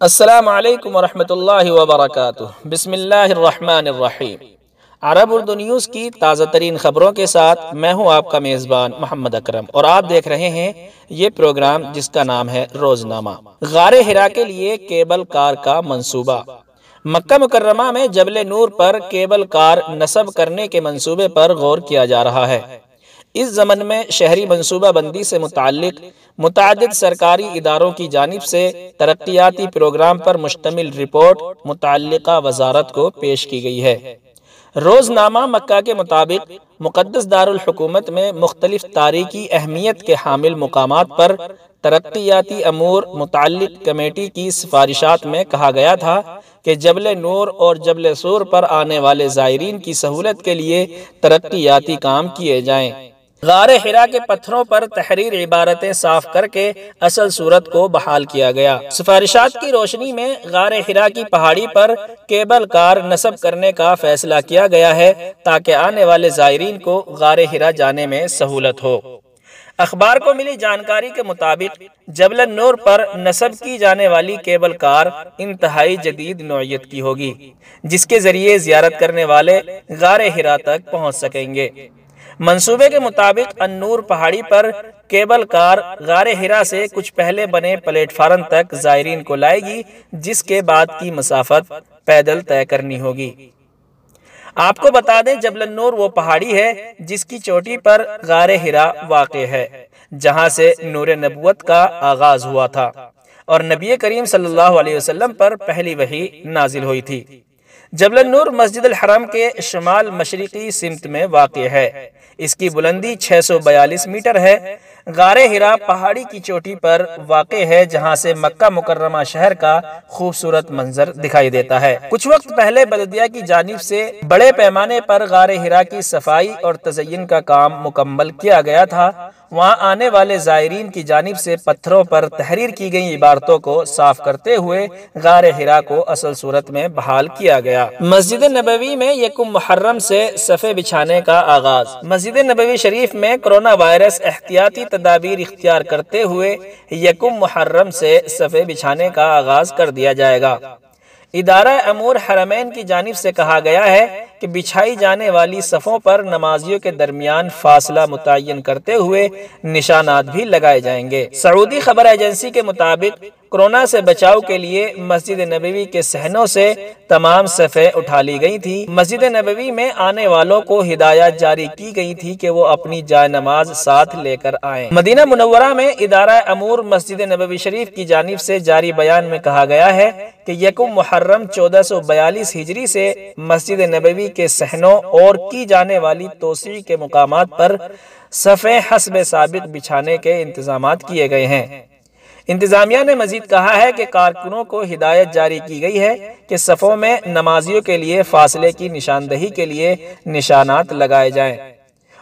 السلام علیکم ورحمۃ اللہ وبرکاتہ۔ بسم اللہ الرحمن الرحیم۔ عرب اردو نیوز کی تازہ ترین خبروں کے ساتھ میں ہوں آپ کا میزبان محمد اکرم، اور آپ دیکھ رہے ہیں یہ پروگرام جس کا نام ہے روزنامہ۔ غار حرا کے لیے کیبل کار کا منصوبہ۔ مکہ مکرمہ میں جبل نور پر کیبل کار نصب کرنے کے منصوبے پر غور کیا جا رہا ہے۔ اس ضمن میں شہری منصوبہ بندی سے متعلق متعدد سرکاری اداروں کی جانب سے ترقیاتی پروگرام پر مشتمل رپورٹ متعلقہ وزارت کو پیش کی گئی ہے۔ روزنامہ مکہ کے مطابق مقدس دارالحکومت میں مختلف تاریخی اہمیت کے حامل مقامات پر ترقیاتی امور متعلق کمیٹی کی سفارشات میں کہا گیا تھا کہ جبل نور اور جبل سور پر آنے والے زائرین کی سہولت کے لیے ترقیاتی کام کیے جائیں۔ غار حرا کے پتھروں پر تحریر عبارتیں صاف کر کے اصل صورت کو بحال کیا گیا۔ سفارشات کی روشنی میں غار حرا کی پہاڑی پر کیبل کار نصب کرنے کا فیصلہ کیا گیا ہے تاکہ آنے والے زائرین کو غار حرا جانے میں سہولت ہو۔ اخبار کو ملی جانکاری کے مطابق جبل نور پر نصب کی جانے والی کیبل کار انتہائی جدید نوعیت کی ہوگی، جس کے ذریعے زیارت کرنے والے غار حرا تک پہنچ سکیں گے۔ منصوبے کے مطابق النور پہاڑی پر کیبل کار غار حرا سے کچھ پہلے بنے پلیٹ فارم تک زائرین کو لائے گی، جس کے بعد کی مسافت پیدل طے کرنی ہوگی۔ آپ کو بتا دیں جبل نور وہ پہاڑی ہے جس کی چوٹی پر غار حرا واقع ہے، جہاں سے نور نبوت کا آغاز ہوا تھا اور نبی کریم صلی اللہ علیہ وسلم پر پہلی وحی نازل ہوئی تھی۔ جبل نور مسجد الحرام کے شمال مشرقی سمت میں واقع ہے۔ اس کی بلندی 642 میٹر ہے۔ غار حرا پہاڑی کی چوٹی پر واقع ہے جہاں سے مکہ مکرمہ شہر کا خوبصورت منظر دکھائی دیتا ہے۔ کچھ وقت پہلے بلدیہ کی جانب سے بڑے پیمانے پر غار حرا کی صفائی اور تزئین کا کام مکمل کیا گیا تھا۔ وہاں آنے والے زائرین کی جانب سے پتھروں پر تحریر کی گئی عبارتوں کو صاف کرتے ہوئے غار حرا کو اصل صورت میں بحال کیا گیا۔ مسجد نبوی میں یکم محرم سے صفے بچھانے کا آغاز۔ مسجد نبوی شریف میں کرونا وائرس احتیاطی تدابیر اختیار کرتے ہوئے یکم محرم سے صفے بچھانے کا آغاز کر دیا جائے گا۔ ادارہ امور حرمین کی جانب سے کہا گیا ہے کہ بچھائی جانے والی صفوں پر نمازیوں کے درمیان فاصلہ متعین کرتے ہوئے نشانات بھی لگائے جائیں گے۔ سعودی خبر ایجنسی کے مطابق کورونا سے بچاؤ کے لیے مسجد نبوی کے صحنوں سے تمام صفیں اٹھا لی گئی تھی۔ مسجد نبوی میں آنے والوں کو ہدایت جاری کی گئی تھی کہ وہ اپنی جائے نماز ساتھ لے کر آئیں۔ مدینہ منورہ میں ادارہ امور مسجد نبوی شریف کی جانب سے جاری بیان میں کہا گیا ہے کہ یکم محرم 1442 ہجری سے مسجد نبوی کے صحنوں اور کی جانے والی توسیع کے مقامات پر صفیں حسب سابق بچھانے کے انتظامات کیے گئے ہیں۔ انتظامیہ نے مزید کہا ہے کہ کارکنوں کو ہدایت جاری کی گئی ہے کہ صفوں میں نمازیوں کے لیے فاصلے کی نشاندہی کے لیے نشانات لگائے جائیں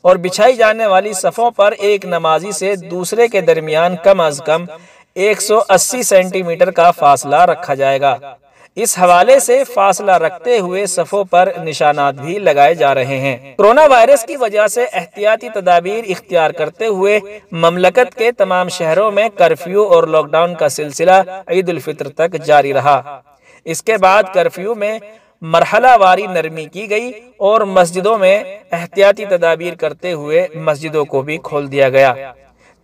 اور بچھائی جانے والی صفوں پر ایک نمازی سے دوسرے کے درمیان کم از کم 180 سینٹی میٹر کا فاصلہ رکھا جائے گا۔ اس حوالے سے فاصلہ رکھتے ہوئے صفوں پر نشانات بھی لگائے جا رہے ہیں۔ کرونا وائرس کی وجہ سے احتیاطی تدابیر اختیار کرتے ہوئے مملکت کے تمام شہروں میں کرفیو اور لاک ڈاؤن کا سلسلہ عید الفطر تک جاری رہا۔ اس کے بعد کرفیو میں مرحلہ واری نرمی کی گئی اور مسجدوں میں احتیاطی تدابیر کرتے ہوئے مسجدوں کو بھی کھول دیا گیا۔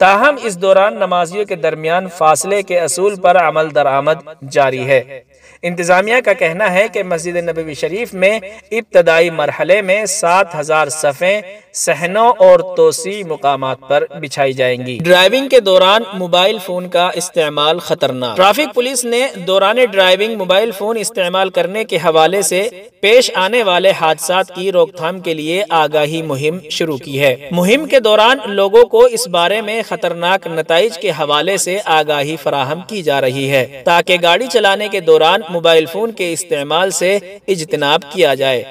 تاہم اس دوران نمازیوں کے درمیان فاصلے کے اصول پر عمل درآمد جاری ہے۔ انتظامیہ کا کہنا ہے کہ مسجد نبوی شریف میں ابتدائی مرحلے میں 7000 صفیں صحنوں اور توسیع مقامات پر بچھائی جائیں گی۔ ڈرائیونگ کے دوران موبائل فون کا استعمال خطرناک۔ ٹریفک پولیس نے دوران ڈرائیونگ موبائل فون استعمال کرنے کے حوالے سے پیش آنے والے حادثات کی روک تھام کے لیے آگاہی مہم شروع کی ہے۔ مہم کے دوران لوگوں کو اس بارے میں خطرناک نتائج کے حوالے سے آگاہی فراہم کی جا رہی ہے تاکہ گاڑی چلانے کے دوران موبائل فون کے استعمال سے اجتناب کیا جائے۔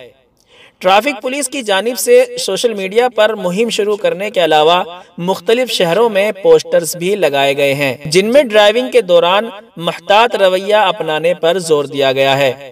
ٹریفک پولیس کی جانب سے سوشل میڈیا پر مہم شروع کرنے کے علاوہ مختلف شہروں میں پوسٹرز بھی لگائے گئے ہیں جن میں ڈرائیونگ کے دوران محتاط رویہ اپنانے پر زور دیا گیا ہے۔